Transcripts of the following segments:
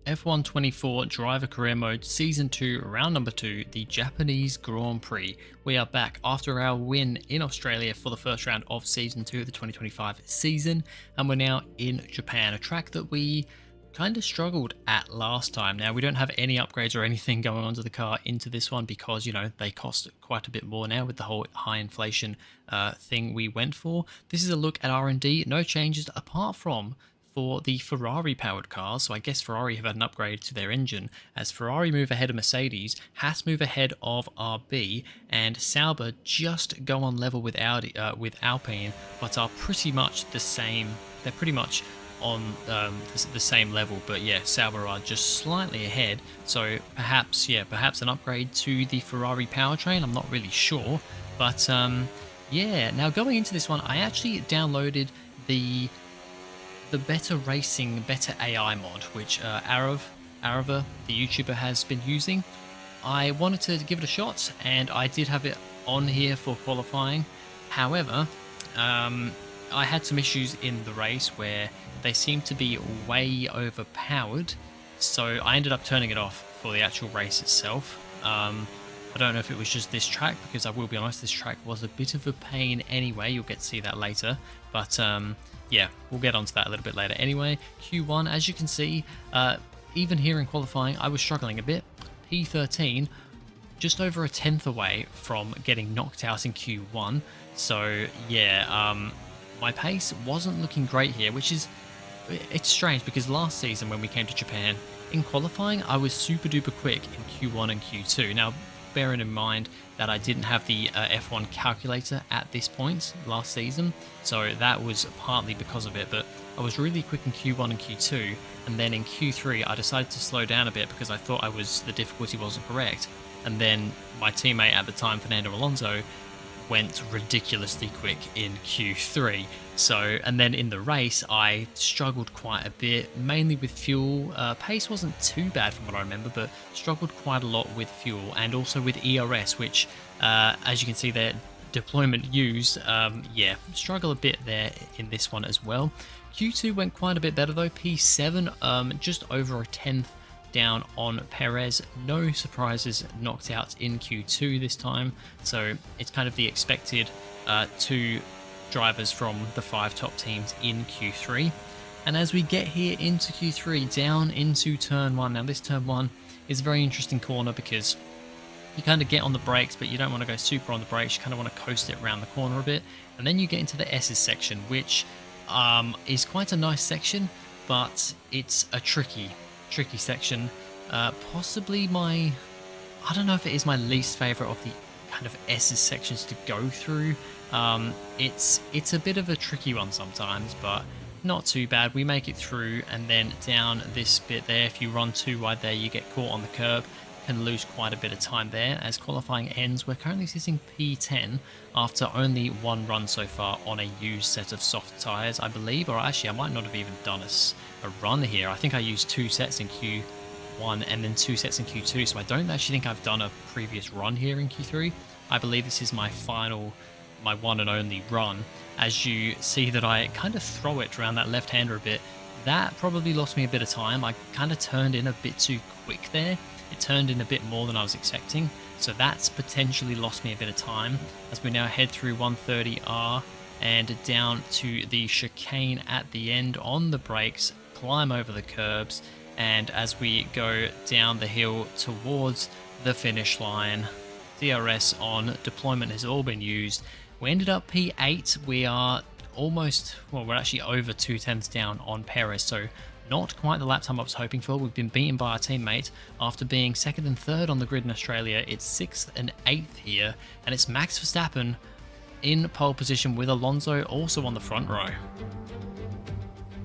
F124 Driver Career Mode Season 2, Round Number 2, the Japanese Grand Prix. We are back after our win in Australia for the first round of Season 2 of the 2025 season, and we're now in Japan, a track that we kind of struggled at last time. Now, we don't have any upgrades or anything going onto the car into this one because, you know, they cost quite a bit more now with the whole high inflation thing we went for. This is a look at R&D, no changes apart from for the Ferrari powered cars. So I guess Ferrari have had an upgrade to their engine as Ferrari move ahead of Mercedes, Haas move ahead of RB, and Sauber just go on level with Audi, with Alpine, but are pretty much the same. They're pretty much on the same level, but yeah, Sauber are just slightly ahead. So perhaps an upgrade to the Ferrari powertrain. I'm not really sure, but yeah. Now going into this one, I actually downloaded the Better Racing, Better AI mod, which Arava, the YouTuber, has been using. I wanted to give it a shot, and I did have it on here for qualifying. However, I had some issues in the race where they seemed to be way overpowered, so I ended up turning it off for the actual race itself. I don't know if it was just this track, because I will be honest, this track was a bit of a pain anyway. You'll get to see that later, but yeah, we'll get onto that a little bit later. Anyway, Q1, as you can see, even here in qualifying, I was struggling a bit. P13, just over a tenth away from getting knocked out in Q1. So yeah, my pace wasn't looking great here, which is, it's strange because last season when we came to Japan, in qualifying, I was super duper quick in Q1 and Q2. Now, bearing in mind that I didn't have the F1 calculator at this point last season, so that was partly because of it, but I was really quick in Q1 and Q2, and then in Q3 I decided to slow down a bit because I thought the difficulty wasn't correct, and then my teammate at the time, Fernando Alonso, went ridiculously quick in Q3. So, and then in the race, I struggled quite a bit, mainly with fuel. Pace wasn't too bad from what I remember, but struggled quite a lot with fuel and also with ERS, which, as you can see there, deployment used, yeah, struggle a bit there in this one as well. Q2 went quite a bit better though, P7, just over a tenth down on Perez. No surprises knocked out in Q2 this time, so it's kind of the expected two drivers from the 5 top teams in Q3. And as we get here into Q3, down into turn 1, now this turn 1 is a very interesting corner because you kind of get on the brakes, but you don't want to go super on the brakes, you kind of want to coast it around the corner a bit, and then you get into the S's section, which is quite a nice section, but it's a tricky section. Possibly I don't know if it is my least favorite of the kind of S's sections to go through. It's a bit of a tricky one sometimes, but not too bad. We make it through, and then down this bit there, if you run too wide there, you get caught on the curb, can lose quite a bit of time there. As qualifying ends, we're currently sitting P10 after only one run so far on a used set of soft tyres, I believe, or actually I might not have even done a run here. I think I used 2 sets in Q1 and then 2 sets in Q2, so I don't actually think I've done a previous run here in Q3. I believe this is my one and only run. As you see that I kind of throw it around that left-hander a bit, that probably lost me a bit of time. I kind of turned in a bit too quick there. It turned in a bit more than I was expecting, so that's potentially lost me a bit of time as we now head through 130R and down to the chicane at the end on the brakes, climb over the curbs, and as we go down the hill towards the finish line, DRS on, deployment has all been used. We ended up P8. We are almost, well, we're actually over 2 tenths down on Perez, so not quite the lap time I was hoping for. We've been beaten by our teammate after being 2nd and 3rd on the grid in Australia. It's 6th and 8th here, and it's Max Verstappen in pole position with Alonso also on the front row.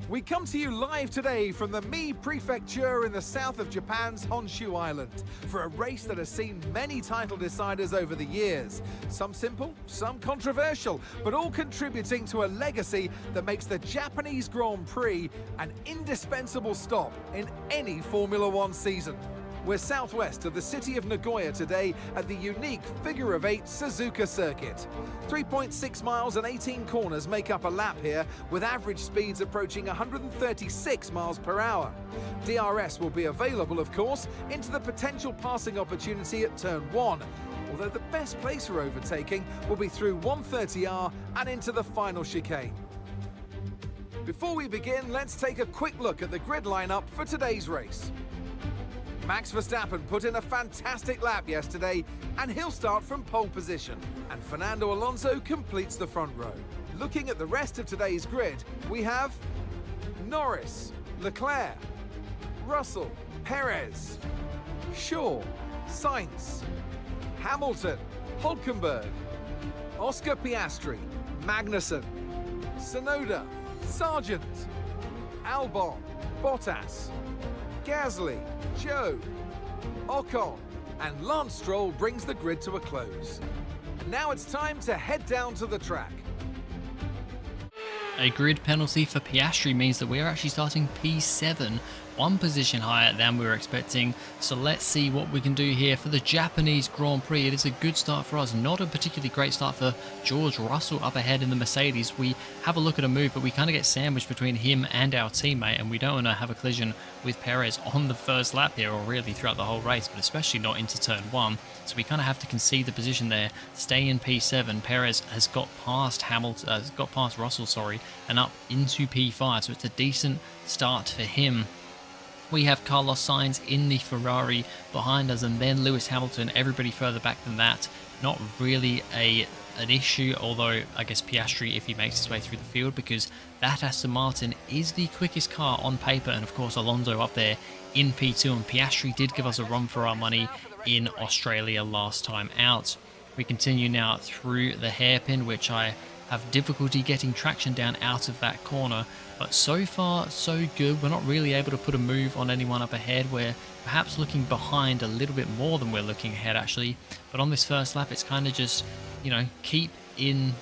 We come to you live today from the Mie Prefecture in the south of Japan's Honshu Island for a race that has seen many title deciders over the years. Some simple, some controversial, but all contributing to a legacy that makes the Japanese Grand Prix an indispensable stop in any Formula One season. We're southwest of the city of Nagoya today at the unique figure-of-8 Suzuka circuit. 3.6 miles and 18 corners make up a lap here, with average speeds approaching 136 miles per hour. DRS will be available, of course, into the potential passing opportunity at turn 1, although the best place for overtaking will be through 130R and into the final chicane. Before we begin, let's take a quick look at the grid lineup for today's race. Max Verstappen put in a fantastic lap yesterday, and he'll start from pole position. And Fernando Alonso completes the front row. Looking at the rest of today's grid, we have Norris, Leclerc, Russell, Perez, Shaw, Sainz, Hamilton, Hülkenberg, Oscar Piastri, Magnussen, Tsunoda, Sargent, Albon, Bottas, Gasly, Joe, Ocon, and Lance Stroll brings the grid to a close. And now it's time to head down to the track. A grid penalty for Piastri means that we're actually starting P7, one position higher than we were expecting. So let's see what we can do here for the Japanese Grand Prix. It is a good start for us, not a particularly great start for George Russell up ahead in the Mercedes. We have a look at a move, but we kind of get sandwiched between him and our teammate, and we don't want to have a collision with Perez on the first lap here, or really throughout the whole race, but especially not into turn 1. So we kind of have to concede the position there, stay in P7. Perez has got past Russell, and up into P5, so it's a decent start for him. We have Carlos Sainz in the Ferrari behind us, and then Lewis Hamilton, everybody further back than that. Not really an issue, although I guess Piastri, if he makes his way through the field, because that Aston Martin is the quickest car on paper, and of course Alonso up there in P2, and Piastri did give us a run for our money in Australia last time out. We continue now through the hairpin, which I have difficulty getting traction down out of that corner, but so far so good. We're not really able to put a move on anyone up ahead. We're perhaps looking behind a little bit more than we're looking ahead actually, but on this first lap it's kind of just, you know, keep in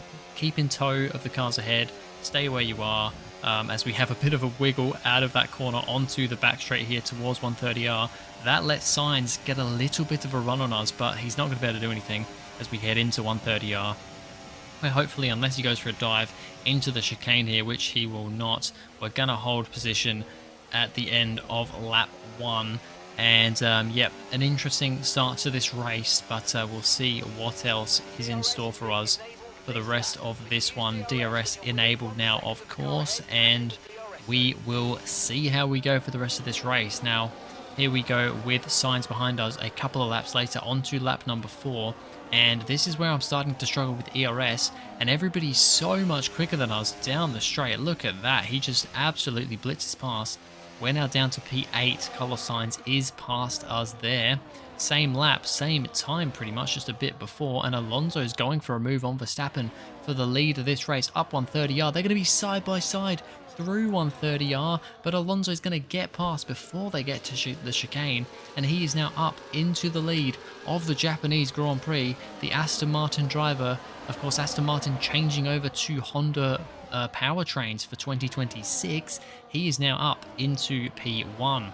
tow of the cars ahead, stay where you are, as we have a bit of a wiggle out of that corner onto the back straight here towards 130R. That lets Sainz get a little bit of a run on us, but he's not going to be able to do anything as we head into 130R. Where hopefully, unless he goes for a dive into the chicane here, which he will not, we're going to hold position at the end of lap 1. And yep, an interesting start to this race, but we'll see what else is in store for us for the rest of this one. DRS enabled now, of course, and we will see how we go for the rest of this race. Now, here we go with Sainz behind us a couple of laps later onto lap number 4. And this is where I'm starting to struggle with ERS, and everybody's so much quicker than us down the straight. Look at that, he just absolutely blitzes past. We're now down to P8, Carlos Sainz is past us there. Same lap, same time pretty much, just a bit before, and Alonso's going for a move on Verstappen for the lead of this race, up 130R. They're going to be side by side through 130R, but Alonso's going to get past before they get to the chicane, and he is now up into the lead of the Japanese Grand Prix. The Aston Martin driver, of course, Aston Martin changing over to Honda powertrains for 2026. He is now up into P1.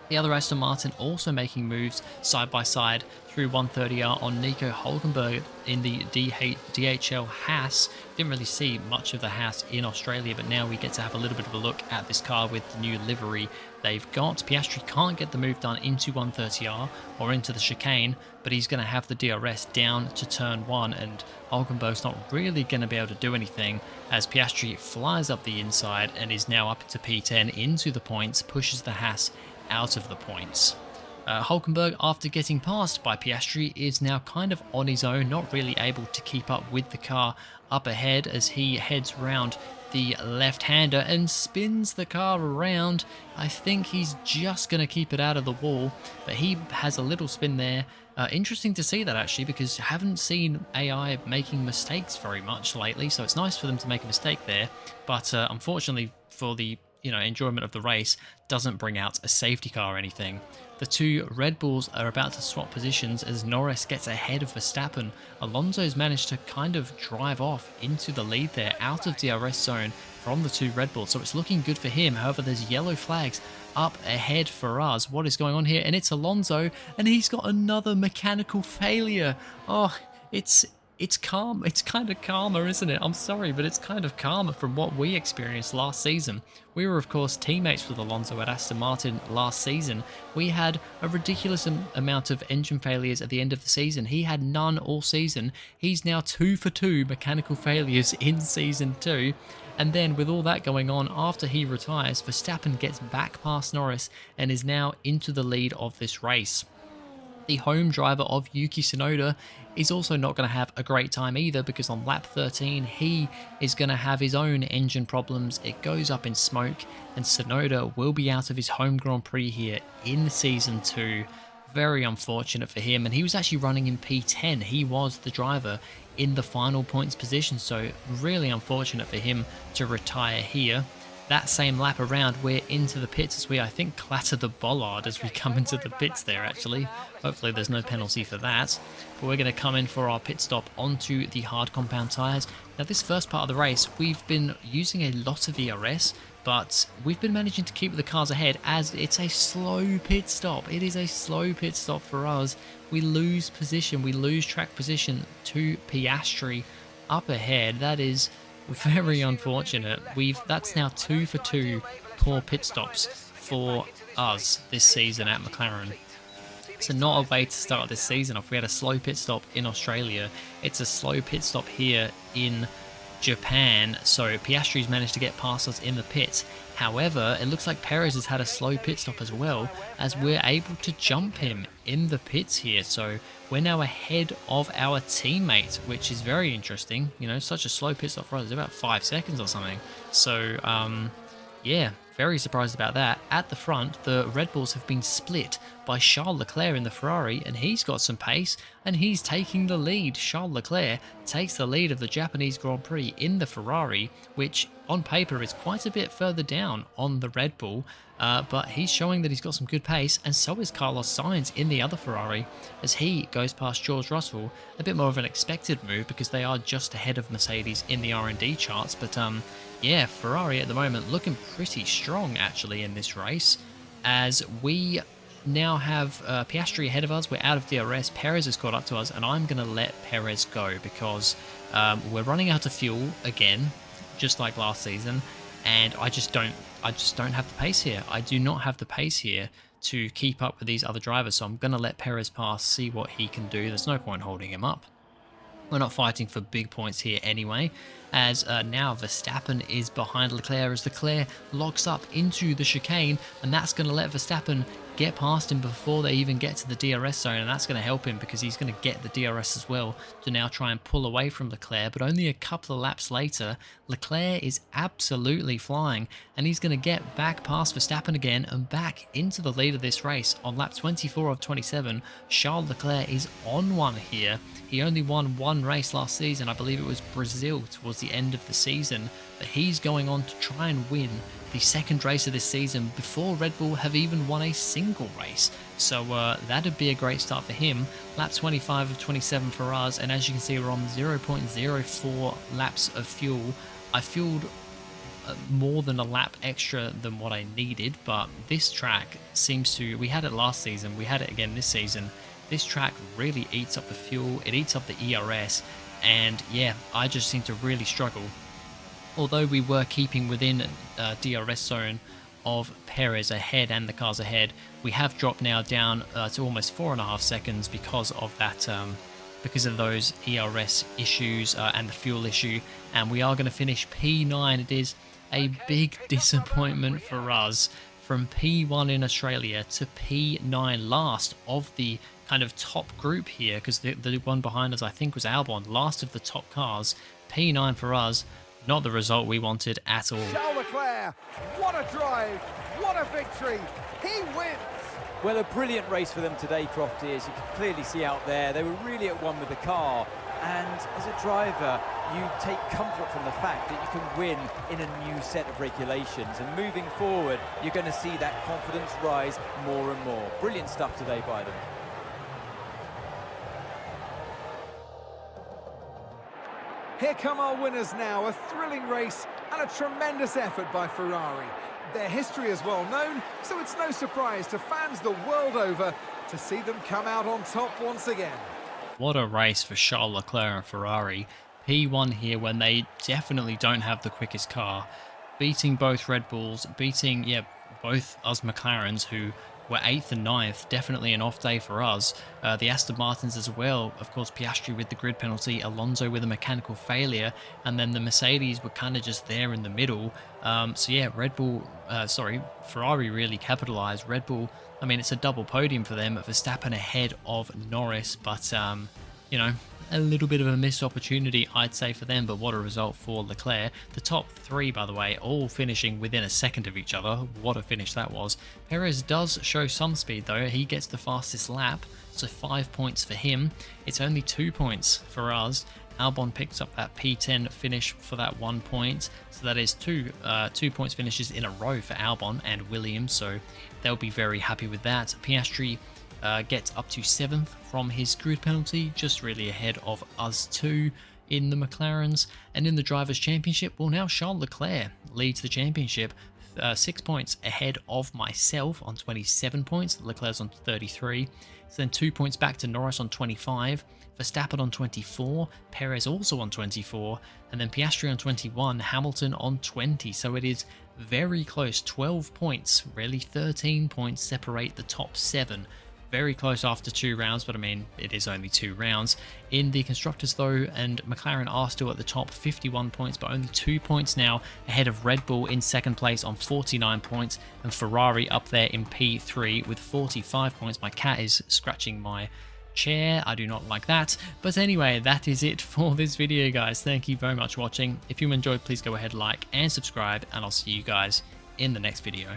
The other Aston Martin also making moves side by side through 130R on Nico Hülkenberg in the DHL Haas. Didn't really see much of the Haas in Australia, but now we get to have a little bit of a look at this car with the new livery they've got. Piastri can't get the move done into 130R or into the chicane, but he's going to have the DRS down to turn 1, and Hülkenberg's not really going to be able to do anything as Piastri flies up the inside and is now up to P10 into the points, pushes the Haas out of the points. Hülkenberg, after getting passed by Piastri, is now kind of on his own, not really able to keep up with the car up ahead as he heads round the left-hander and spins the car around. I think he's just going to keep it out of the wall, but he has a little spin there. Interesting to see that actually, because I haven't seen AI making mistakes very much lately, so it's nice for them to make a mistake there, but unfortunately for the enjoyment of the race doesn't bring out a safety car or anything. The two Red Bulls are about to swap positions as Norris gets ahead of Verstappen. Alonso's managed to kind of drive off into the lead there, out of DRS zone from the two Red Bulls, so it's looking good for him. However, there's yellow flags up ahead for us. What is going on here? And it's Alonso, and he's got another mechanical failure. Oh, it's calm. It's kind of calmer, isn't it? I'm sorry, but it's kind of calmer from what we experienced last season. We were, of course, teammates with Alonso at Aston Martin last season. We had a ridiculous amount of engine failures at the end of the season. He had none all season. He's now 2 for 2 mechanical failures in season 2. And then with all that going on, after he retires, Verstappen gets back past Norris and is now into the lead of this race. The home driver of Yuki Tsunoda is also not going to have a great time either, because on lap 13 he is going to have his own engine problems. It goes up in smoke and Tsunoda will be out of his home Grand Prix here in season 2. Very unfortunate for him, and he was actually running in P10. He was the driver in the final points position, so really unfortunate for him to retire here. That same lap around, we're into the pits as we, I think, clatter the bollard as we come into the pits there, actually. Hopefully there's no penalty for that. But we're going to come in for our pit stop onto the hard compound tyres. Now, this first part of the race, we've been using a lot of ERS, but we've been managing to keep the cars ahead as it's a slow pit stop. It is a slow pit stop for us. We lose position, we lose track position to Piastri up ahead. That is very unfortunate. That's now 2 for 2 poor pit stops for us this season at McLaren. So not a way to start this season off. We had a slow pit stop in Australia. It's a slow pit stop here in Japan. So Piastri's managed to get past us in the pits. However, it looks like Perez has had a slow pit stop as well, as we're able to jump him in the pits here. So we're now ahead of our teammate, which is very interesting. Such a slow pit stop for us. It's about 5 seconds or something. So, yeah, very surprised about that. At the front, the Red Bulls have been split by Charles Leclerc in the Ferrari, and he's got some pace, and he's taking the lead. Charles Leclerc takes the lead of the Japanese Grand Prix in the Ferrari, which on paper is quite a bit further down on the Red Bull, but he's showing that he's got some good pace, and so is Carlos Sainz in the other Ferrari, as he goes past George Russell. A bit more of an expected move, because they are just ahead of Mercedes in the R&D charts, but yeah, Ferrari at the moment looking pretty strong actually in this race, as we now have Piastri ahead of us. We're out of DRS. Perez has caught up to us, and I'm going to let Perez go because we're running out of fuel again, just like last season, and I just don't have the pace here. I do not have the pace here to keep up with these other drivers, so I'm going to let Perez pass, see what he can do. There's no point holding him up. We're not fighting for big points here anyway, as now Verstappen is behind Leclerc as Leclerc locks up into the chicane, and that's going to let Verstappen get past him before they even get to the DRS zone, and that's going to help him because he's going to get the DRS as well to now try and pull away from Leclerc. But only a couple of laps later, Leclerc is absolutely flying, and he's going to get back past Verstappen again and back into the lead of this race. On lap 24 of 27, Charles Leclerc is on one here. He only won one race last season. I believe it was Brazil towards the end of the season, but he's going on to try and win the second race of this season before Red Bull have even won a single race. So that'd be a great start for him. Lap 25 of 27 for us, and as you can see, we're on 0.04 laps of fuel. I fueled more than a lap extra than what I needed, but this track seems to, we had it last season, we had it again this season. This track really eats up the fuel, it eats up the ERS, and yeah, I just seem to really struggle. Although we were keeping within DRS zone of Perez ahead and the cars ahead, we have dropped now down to almost 4.5 seconds because of that, because of those ERS issues and the fuel issue, and we are going to finish P9. It is a big disappointment for us, from P1 in Australia to P9, last of the kind of top group here, because the one behind us I think was Albon, last of the top cars. P9 for us. Not the result we wanted at all. Charles Leclerc, what a drive, what a victory, he wins! Well, a brilliant race for them today, Crofty, as you can clearly see out there. They were really at one with the car, And as a driver, you take comfort from the fact that you can win in a new set of regulations. And moving forward, you're going to see that confidence rise more and more. Brilliant stuff today by them. Here come our winners now, a thrilling race and a tremendous effort by Ferrari. Their history is well known, so it's no surprise to fans the world over to see them come out on top once again. What a race for Charles Leclerc and Ferrari. P1 here when they definitely don't have the quickest car. Beating both Red Bulls, beating, both us McLarens who were 8th and 9th, definitely an off day for us. The Aston Martins as well, of course Piastri with the grid penalty, Alonso with a mechanical failure, and then the Mercedes were kind of just there in the middle. So yeah, Ferrari really capitalized. Red Bull, I mean, it's a double podium for them, Verstappen ahead of Norris, but you know, a little bit of a missed opportunity, I'd say, for them, but what a result for Leclerc. The top three, by the way, all finishing within a second of each other. What a finish that was. Perez does show some speed, though. He gets the fastest lap, so 5 points for him. It's only 2 points for us. Albon picks up that P10 finish for that 1 point, so that is two points finishes in a row for Albon and Williams, so they'll be very happy with that. Piastri gets up to 7th from his grid penalty, just really ahead of us two in the McLarens. And in the Drivers' Championship, well, now Charles Leclerc leads the championship, 6 points ahead of myself on 27 points. Leclerc's on 33. So then 2 points back to Norris on 25. Verstappen on 24, Perez also on 24, and then Piastri on 21, Hamilton on 20. So it is very close, 12 points, really 13 points separate the top 7. Very close after 2 rounds, but I mean, it is only 2 rounds. In the Constructors though, and McLaren are still at the top, 51 points, but only 2 points now ahead of Red Bull in second place on 49 points, and Ferrari up there in P3 with 45 points. My cat is scratching my chair, I do not like that. But anyway, that is it for this video, guys. Thank you very much for watching. If you enjoyed, please go ahead, like and subscribe, and I'll see you guys in the next video.